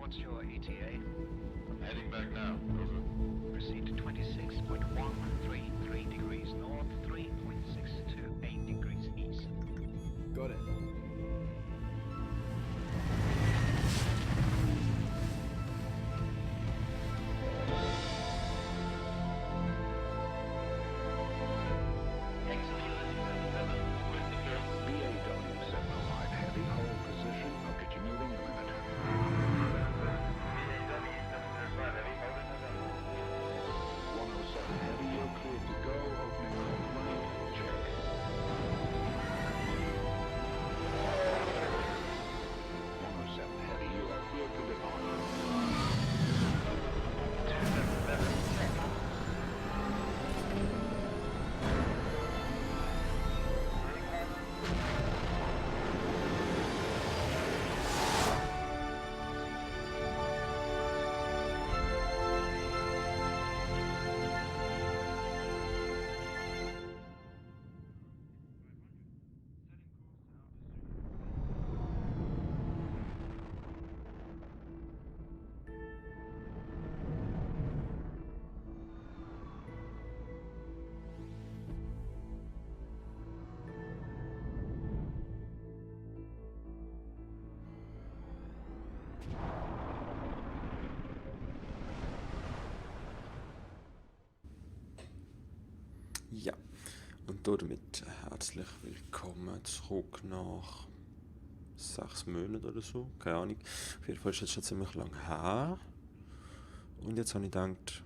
What's your ETA? Heading back now. Over. Proceed to 26.133 degrees north, 3.628 degrees east. Got it. BAW-709 Heavy, hold position, continuing limit. 107 Heavy, you're cleared to go, opening hold right, check. 107 Heavy, you are cleared for departure. 277, check. Ja, und damit herzlich willkommen zurück nach 6 Monaten oder so, keine Ahnung. Auf jeden Fall ist das schon ziemlich lang her. Und jetzt habe ich gedacht,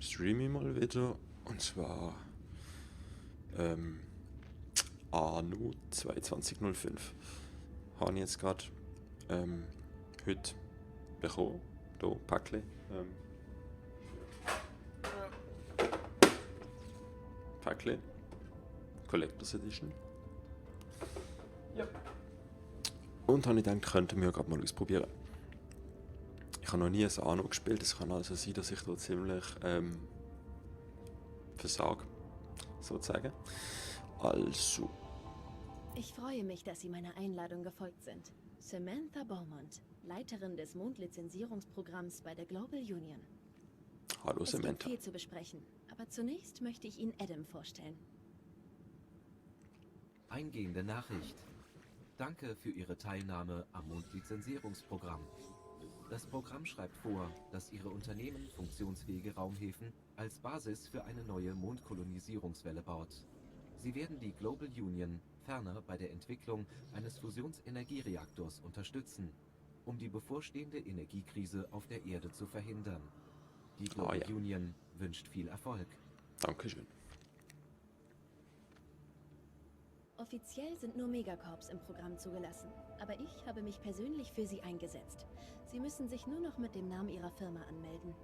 streame ich mal wieder. Und zwar Anno 2205. Habe ich jetzt gerade heute bekommen. Hier, Päckchen. Päckchen. Collectors Edition. Ja. Und habe ich gedacht, könnten wir gerade mal ausprobieren. Ich habe noch nie ein Anno gespielt, es kann also sein, dass ich da ziemlich versage, sozusagen. Also. Ich freue mich, dass Sie meiner Einladung gefolgt sind. Samantha Beaumont, Leiterin des Mondlizenzierungsprogramms bei der Global Union. Hallo Es gibt Samantha. viel zu besprechen, aber zunächst möchte ich Ihnen Adam vorstellen. Eingehende Nachricht. Danke für Ihre Teilnahme am Mondlizenzierungsprogramm. Das Programm schreibt vor, dass Ihre Unternehmen funktionsfähige Raumhäfen als Basis für eine neue Mondkolonisierungswelle baut. Sie werden die Global Union ferner bei der Entwicklung eines Fusionsenergiereaktors unterstützen, um die bevorstehende Energiekrise auf der Erde zu verhindern. Die Global Union wünscht viel Erfolg. Dankeschön. Offiziell sind nur Megacorps im Programm zugelassen, aber ich habe mich persönlich für Sie eingesetzt. Sie müssen sich nur noch mit dem Namen Ihrer Firma anmelden.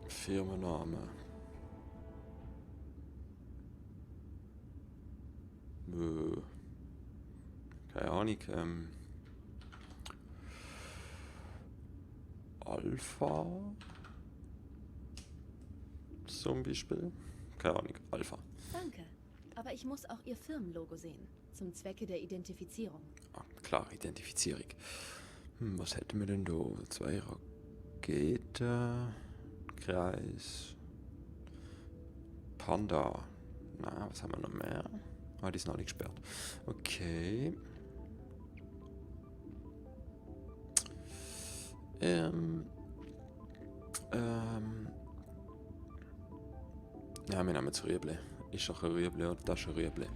Firmenname. Keine Ahnung. Alpha. Zum Beispiel. Keine Ahnung. Alpha. Danke, aber ich muss auch Ihr Firmenlogo sehen, zum Zwecke der Identifizierung. Ah, klar, Identifizierung. Was hätten wir denn da? 2 Raketen. Kreis. Panda. Na, was haben wir noch mehr? Ah, die sind alle gesperrt. Okay. Ja, wir nehmen das Rüebli. Ist doch ein Rüebli oder das ist ein Rüebli.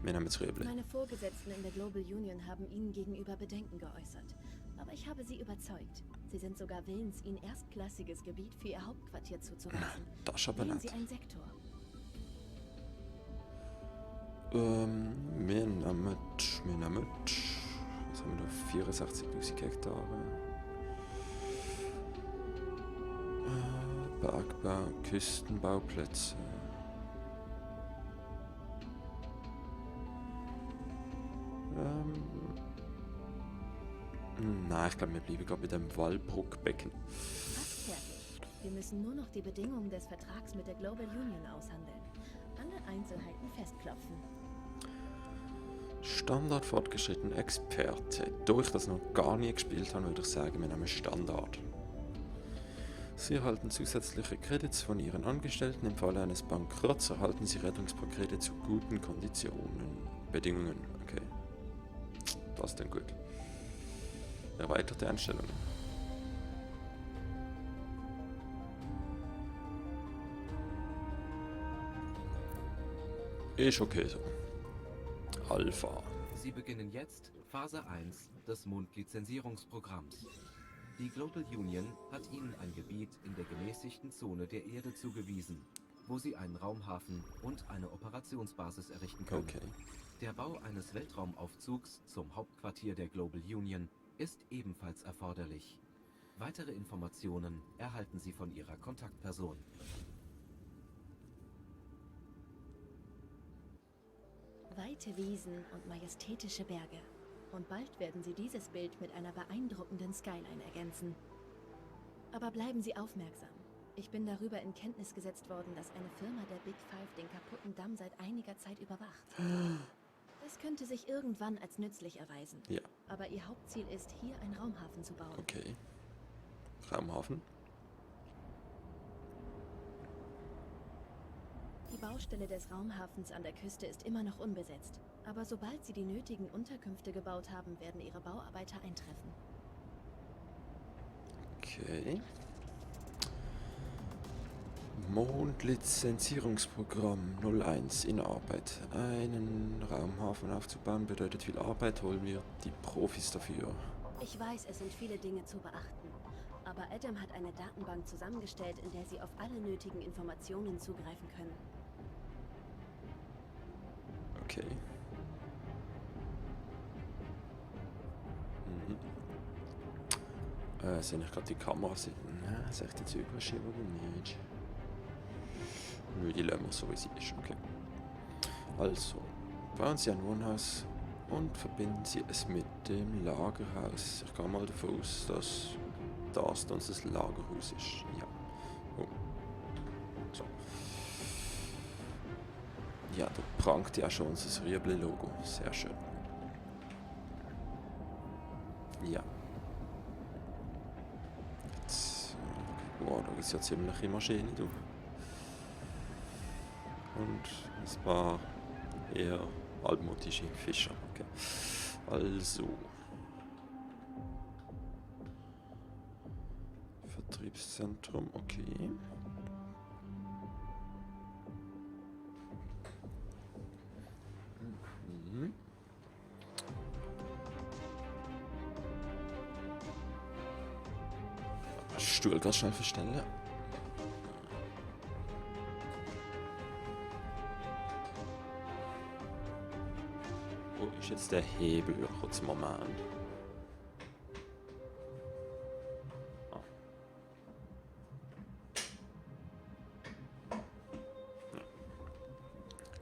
Wir nehmen das Rüebli. Meine Vorgesetzten in der Global Union haben Ihnen gegenüber Bedenken geäußert. Aber ich habe Sie überzeugt. Sie sind sogar willens, Ihnen erstklassiges Gebiet für Ihr Hauptquartier zuzuweisen. Das ist aber Wählen nett. Sie einen Sektor. Wir nehmen, was haben wir da? 64.000 Hektare. Bergbau, Küstenbauplätze. Nein, ich glaube, wir bleiben gerade bei dem Walbruckbecken. Fast fertig. Wir müssen nur noch die Bedingungen des Vertrags mit der Global Union aushandeln. Alle Einzelheiten festklopfen. Standard fortgeschritten Experte. Da ich das noch gar nie gespielt habe, würde ich sagen, wir nehmen Standard. Sie erhalten zusätzliche Credits von Ihren Angestellten. Im Falle eines Bankrotts erhalten Sie Rettungspakete zu guten Konditionen. Bedingungen, okay. Das ist dann gut. Erweiterte Einstellungen. Ist okay so. Alpha. Sie beginnen jetzt Phase 1 des Mondlizenzierungsprogramms. Die Global Union hat Ihnen ein Gebiet in der gemäßigten Zone der Erde zugewiesen, wo Sie einen Raumhafen und eine Operationsbasis errichten können. Okay. Der Bau eines Weltraumaufzugs zum Hauptquartier der Global Union ist ebenfalls erforderlich. Weitere Informationen erhalten Sie von Ihrer Kontaktperson. Weite Wiesen und majestätische Berge. Und bald werden Sie dieses Bild mit einer beeindruckenden Skyline ergänzen. Aber bleiben Sie aufmerksam. Ich bin darüber in Kenntnis gesetzt worden, dass eine Firma der Big Five den kaputten Damm seit einiger Zeit überwacht. Das könnte sich irgendwann als nützlich erweisen. Ja, Aber Ihr Hauptziel ist, hier einen Raumhafen zu bauen. okay. Raumhafen. Die Baustelle des Raumhafens an der Küste ist immer noch unbesetzt. Aber sobald Sie die nötigen Unterkünfte gebaut haben, werden Ihre Bauarbeiter eintreffen. Okay. Mondlizenzierungsprogramm 01 in Arbeit. Einen Raumhafen aufzubauen bedeutet viel Arbeit, holen wir die Profis dafür. Ich weiß, es sind viele Dinge zu beachten. Aber Adam hat eine Datenbank zusammengestellt, in der Sie auf alle nötigen Informationen zugreifen können. Okay. Sehe ich gerade die Kamera? Nein, sehe ich die Zügelmaschine oder nicht? Nö, die lassen wir so, wie sie ist. Okay. Also, bauen Sie ein Wohnhaus und verbinden Sie es mit dem Lagerhaus. Ich gehe mal davon aus, dass das unser Lagerhaus ist. Ja. Oh. So. Ja, da prangt ja schon unser Rüebli-Logo. Sehr schön. Ja. Jetzt, wow, da ist ja ziemliche Maschine, du. Und ein paar eher altmodische Fischer. Okay. Also. Vertriebszentrum, okay. Mhm. Stuhl ganz schnell verstellen. Wo ist jetzt der Hebel? Kurz Moment. Ah. Ja.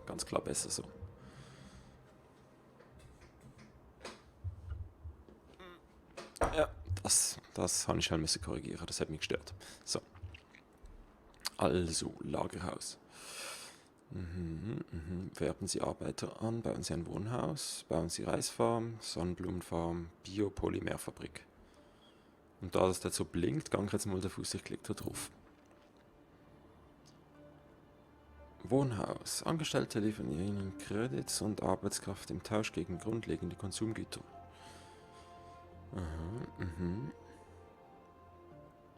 Ganz klar besser so. Ja, das habe ich schnell müssen korrigieren, das hat mich gestört. So. Also, Lagerhaus. Werben Sie Arbeiter an, bauen Sie ein Wohnhaus, bauen Sie Reisfarm, Sonnenblumenfarm, Biopolymerfabrik. Und da das dazu blinkt, gang jetzt mal der Fuß, ich klicke da drauf. Wohnhaus. Angestellte liefern Ihnen Credits und Arbeitskraft im Tausch gegen grundlegende Konsumgüter.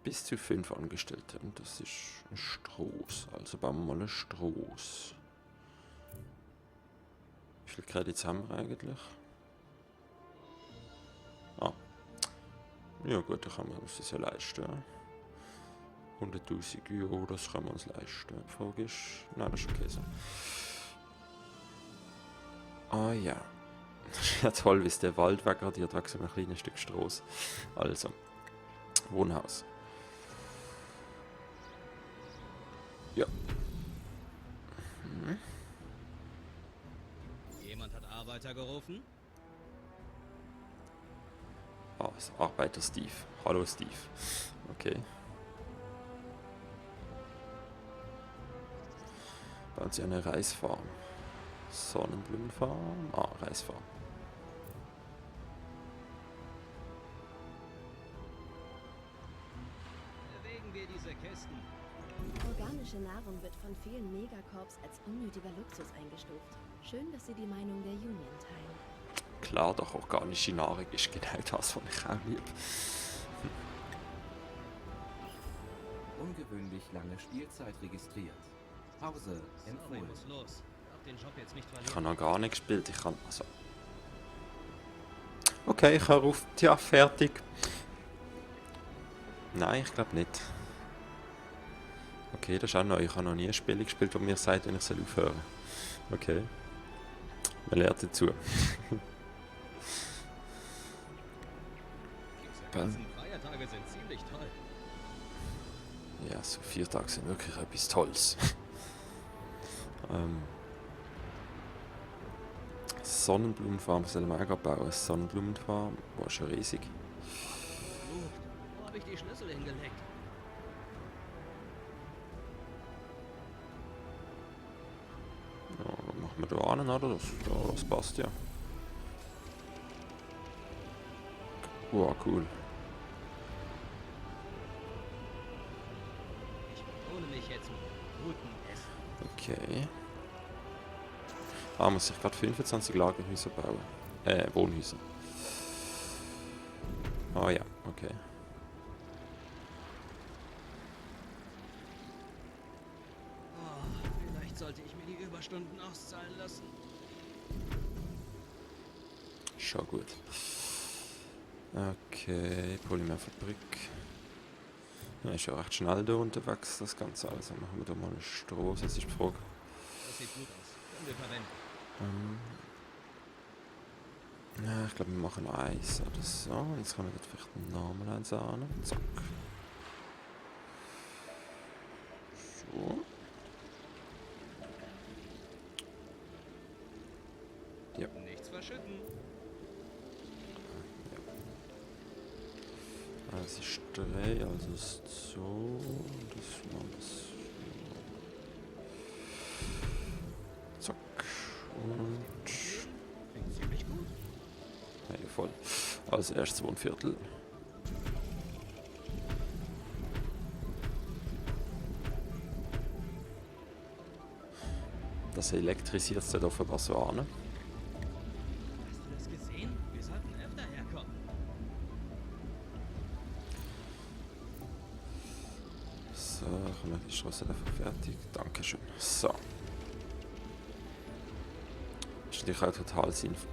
Bis zu 5 Angestellte. Und das ist ein Stroß. Also bauen wir mal einen Stroß. Wie viele Credits haben wir eigentlich? Ah. Ja gut, dann kann man uns das ja leisten. 100.000 Euro, das kann man uns leisten. Die Frage ist... Nein, das ist okay so. Ah ja. Das ist ja toll, wie es der Wald wegradiert, wegen so einem kleinen Stück Stroß. Also. Wohnhaus. Ja. Jemand hat Arbeiter gerufen? Ah, das Arbeiter Steve. Hallo Steve. Okay. Bauen Sie eine Reisfarm. Sonnenblumenfarm. Ah, Reisfarm. Synthetische Nahrung wird von vielen Megacorps als unnötiger Luxus eingestuft. Schön, dass Sie die Meinung der Union teilen. Klar, doch organische Nahrung ist genau das, was ich auch liebe. Ungewöhnlich lange Spielzeit registriert. Pause Sorry, empfohlen. muss los. Darf den Job jetzt nicht Ich verlieren. habe noch gar nicht gespielt, ich kann also... Okay, ich höre auf. Tja, fertig. Nein, ich glaube nicht. Okay, das ist auch neu. Ich habe noch nie ein Spiel gespielt, das mir sagt, wenn ich aufhören soll. Okay. Man lernt dazu. Diese ganzen Feiertage sind ziemlich toll. Ja, so 4 Tage sind wirklich etwas Tolles. Sonnenblumenfarm soll man auch bauen. Sonnenblumenfarm, war schon riesig. Wo habe ich die Schlüssel hingelegt? Ja, dann machen wir da einen, oder? Das passt ja. Wow, cool. Ich belohne mich jetzt mit gutem Essen. Okay. Muss ich gerade 25 Lagerhäuser bauen. Wohnhäuser. Ah ja, okay. Oh, vielleicht sollte ich mir die Überstunden auszahlen lassen. Schon gut. Okay, Polymerfabrik. Ja, ist ja recht schnell da unterwegs, das Ganze. Also machen wir da mal eine Straße, das ist die Frage. Das sieht gut aus. Können wir verwenden. Ja, ich glaube, wir machen eins oder so. Jetzt können wir dort vielleicht einen Namen einsagen. Zack. So. Ja. Nichts verschütten. Es ist 3, also ist so. Das machen wir so. Zack. Und. Klingt ziemlich gut. Ja, voll. Also erst 2 Viertel. Das elektrisiert es dann offenbar so an. Hast du das gesehen? Wir sollten öfter herkommen. So, kommen wir die Straße einfach fertig. Dankeschön. So. Ist natürlich auch total sinnvoll.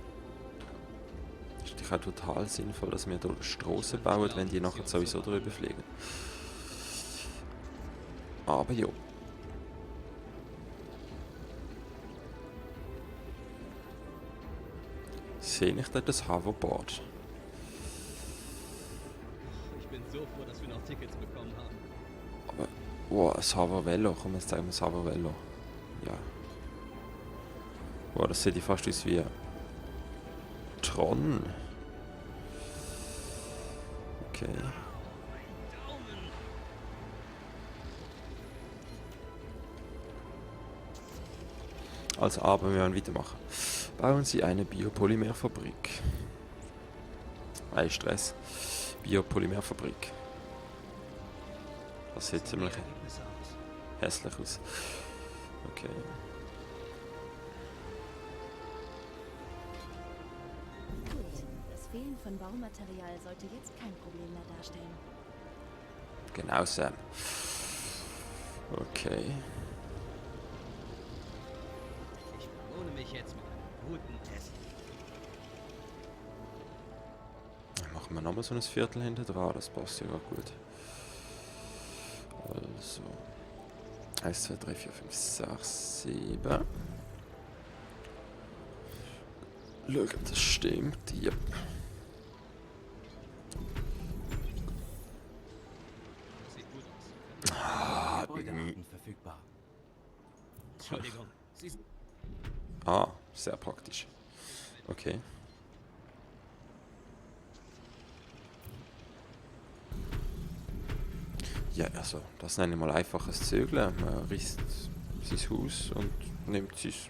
Ist natürlich auch total sinnvoll, dass wir hier Straßen bauen, wenn die nachher sowieso drüber fliegen. Aber ja. Sehe ich dort das Hoverboard? Ich bin so froh, dass wir noch Tickets bekommen haben. Aber, wow, ein Hovervelo. Komm, jetzt zeigen wir das Hovervelo. Ja. Wow, das sieht ja fast aus wie Tron. Okay. Daumen. Also, aber wir werden weitermachen. Bauen Sie eine Biopolymerfabrik. Stress. Biopolymerfabrik. Das sieht ziemlich Ergebnisse aus. hässlich aus. Okay. Gut, das Fehlen von Baumaterial sollte jetzt kein Problem mehr darstellen. Genau, Sam. Okay. Ich belohne mich jetzt mit einem guten Essen. Dann machen wir nochmal so ein Viertel hinter dran, das passt ja gut. Also. 1, 2, 3, 4, 5, 6, 7. Schauen, das stimmt. Yep. Das sieht gut aus. Gebäudearten verfügbar. Entschuldigung. Sie sind Ah, sehr praktisch. Okay. Ja, also, das nenne ich mal einfaches Zügeln. Man reißt sein Haus und nimmt es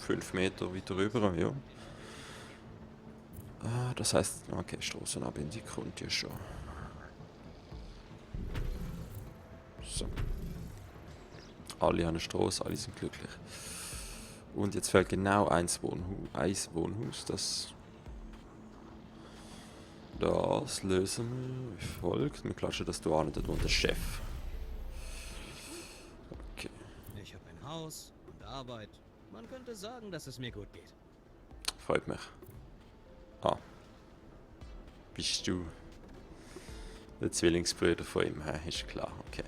5 Meter weiter rüber, ja. Ah, das heißt, okay, Strassenanbindung kommt ja schon. So. Alle haben eine Straße, alle sind glücklich. Und jetzt fehlt genau ein Wohnhaus. Das lösen wir wie folgt. Wir klatschen das hier an, dort wohnt der Chef. Okay, Ich habe ein Haus und Arbeit. Man könnte sagen, dass es mir gut geht. freut mich. Ah. Bist du der Zwillingsbruder von ihm? Hä? Ist klar, okay.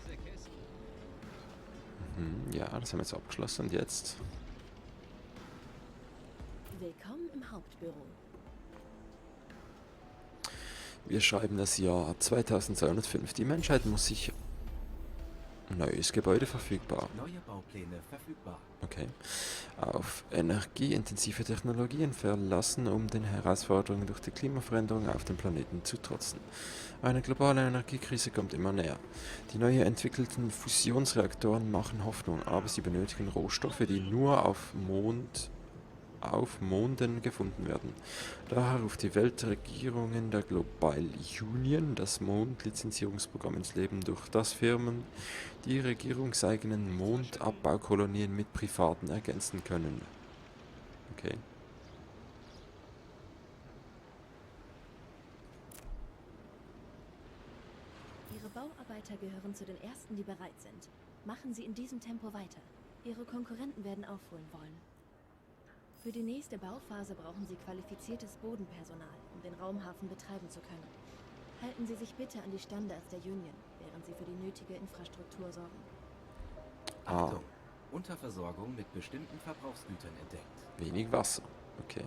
Diese Kisten. Ja, das haben wir jetzt abgeschlossen. Und jetzt? Willkommen im Hauptbüro. Wir schreiben das Jahr 2205. Die Menschheit muss sich... Neues Gebäude verfügbar. Neue Baupläne verfügbar. Okay. Auf energieintensive Technologien verlassen, um den Herausforderungen durch die Klimaveränderung auf dem Planeten zu trotzen. Eine globale Energiekrise kommt immer näher. Die neu entwickelten Fusionsreaktoren machen Hoffnung, aber sie benötigen Rohstoffe, die nur auf Monden gefunden werden. Daher ruft die Weltregierungen der Global Union das Mondlizenzierungsprogramm ins Leben, durch das Firmen die regierungseigenen Mondabbaukolonien mit privaten ergänzen können. Okay. Ihre Bauarbeiter gehören zu den ersten, die bereit sind. Machen Sie in diesem Tempo weiter. Ihre Konkurrenten werden aufholen wollen. Für die nächste Bauphase brauchen Sie qualifiziertes Bodenpersonal, um den Raumhafen betreiben zu können. Halten Sie sich bitte an die Standards der Union, während Sie für die nötige Infrastruktur sorgen. Achtung! Unterversorgung mit bestimmten Verbrauchsgütern entdeckt. Wenig Wasser. Okay.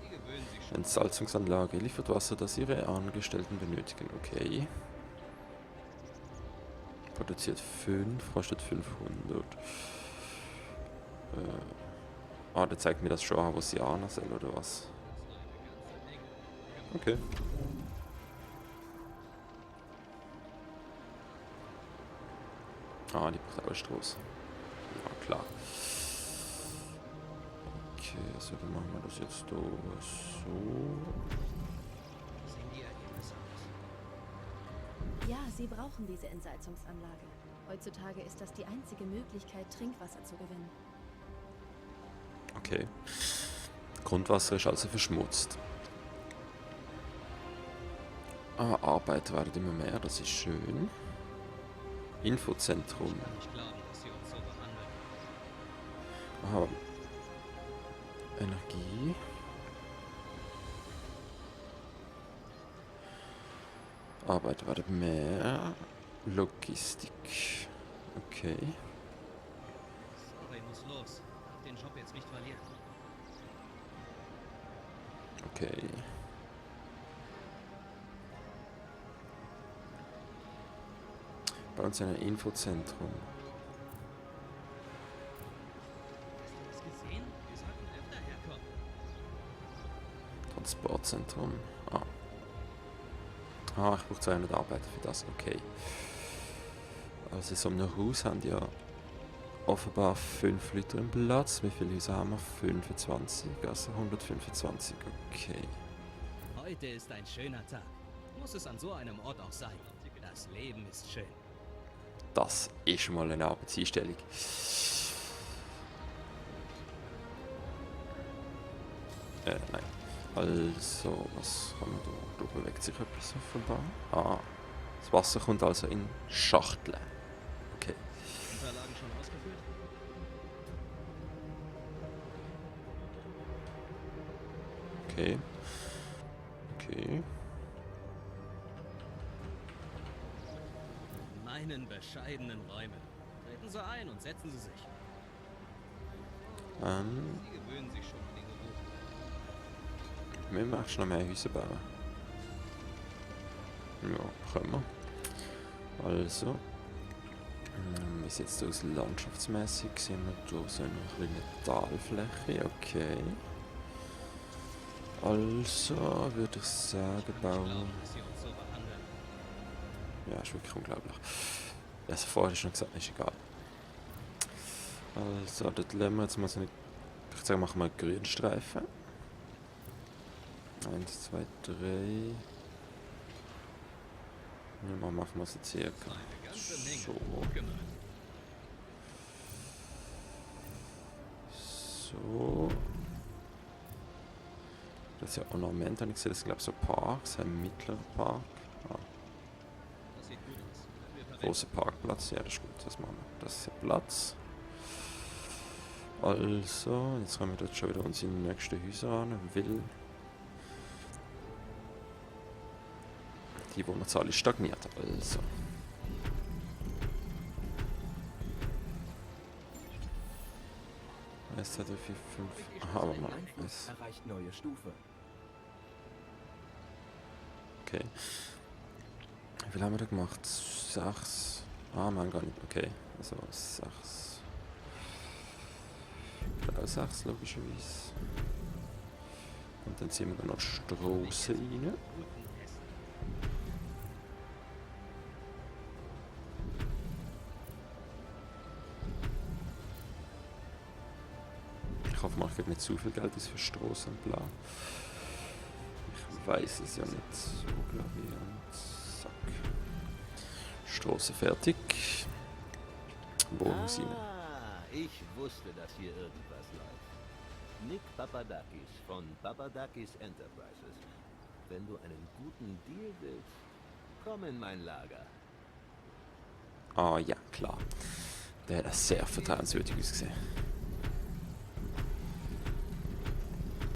Sie gewöhnen sich schon. Entsalzungsanlage liefert Wasser, das ihre Angestellten benötigen. Okay. Produziert 5, kostet 500. Der zeigt mir das schon an, was sie an soll, oder was? Okay. Die braucht auch eine Straße. Ja, klar. Okay, so, dann machen wir das jetzt da so. Sehen die Ergebnisse aus? Ja, Sie brauchen diese Entsalzungsanlage. Heutzutage ist das die einzige Möglichkeit, Trinkwasser zu gewinnen. Okay. Grundwasser ist also verschmutzt. Arbeit werden immer mehr, das ist schön. Infozentrum. Ich kann nicht glauben, dass sie uns so behandeln. Aha. Energie. Arbeit werden mehr. Logistik. Okay. Sorry, muss los. Darf den Job jetzt nicht verlieren. Okay. Bei uns ein Infozentrum. Hast du das gesehen? Wir sollten öfter herkommen. Transportzentrum. Ich brauche 200 Arbeiter für das. Okay. Also so einem Haus haben ja offenbar 5 Leute im Platz. Wie viele Häuser haben wir? 25. Also 125. Okay. Heute ist ein schöner Tag. Muss es an so einem Ort auch sein. Das Leben ist schön. Das ist mal eine Arbeitseinstellung. Nein. Also, was kann man da? Da bewegt sich etwas offenbar. Das Wasser kommt also in Schachteln. Okay. Unterlagen schon ausgefüllt? Okay. Okay. In meinen bescheidenen Räumen. Treten Sie ein und setzen Sie sich. Sie gewöhnen sich schon an den Geruch. Wir möchten noch mehr Häuser bauen. Ja, können wir. Also. Wie sieht es aus landschaftsmäßig? Sehen wir hier so eine kleine Talfläche. Okay. Also würde ich sagen, Ich bauen. glaube, dass Sie uns so behandeln. Ja, ist wirklich unglaublich. Also vorher ist noch gesagt, ist egal. Also, dort lassen wir jetzt mal so eine. Ich sage, machen wir einen Grünstreifen. 1, 2, 3. Wir machen mal so circa. Meine Ganze Menge. So. Gut gemacht. So. Das ist ja Ornament, habe ich gesehen. Das sind, glaube ich, so Parks. Ein mittlerer Park. Ah, Das sieht gut aus. Wir verwenden großer Parkplatz. Ja, das ist gut. Das machen wir. Das ist der Platz. Also, jetzt kommen wir dort schon wieder unsere nächsten Häuser an. Weil die Wohnerzahl ist stagniert. Also. Eins, zwei, drei, vier, fünf. Aha, aber mal. Einfluss erreicht neue Stufe. Okay. Wie viel haben wir da gemacht? 6. Ah, wir haben gar nicht. Okay. Also 6. Auch 6 logischerweise. Und dann ziehen wir da noch Strasse rein. guten Essen. Ich hoffe mal, ich gebe nicht zu viel Geld aus für Strasse und bla. Ich weiß es ja nicht so, glaube ich. Und zack. Strasse fertig. Wohnung rein. Ich wusste, dass hier irgendwas läuft. Nick Papadakis von Papadakis Enterprises. Wenn du einen guten Deal willst, komm in mein Lager. Ah ja, klar. Der hat sehr vertrauenswürdig ausgesehen.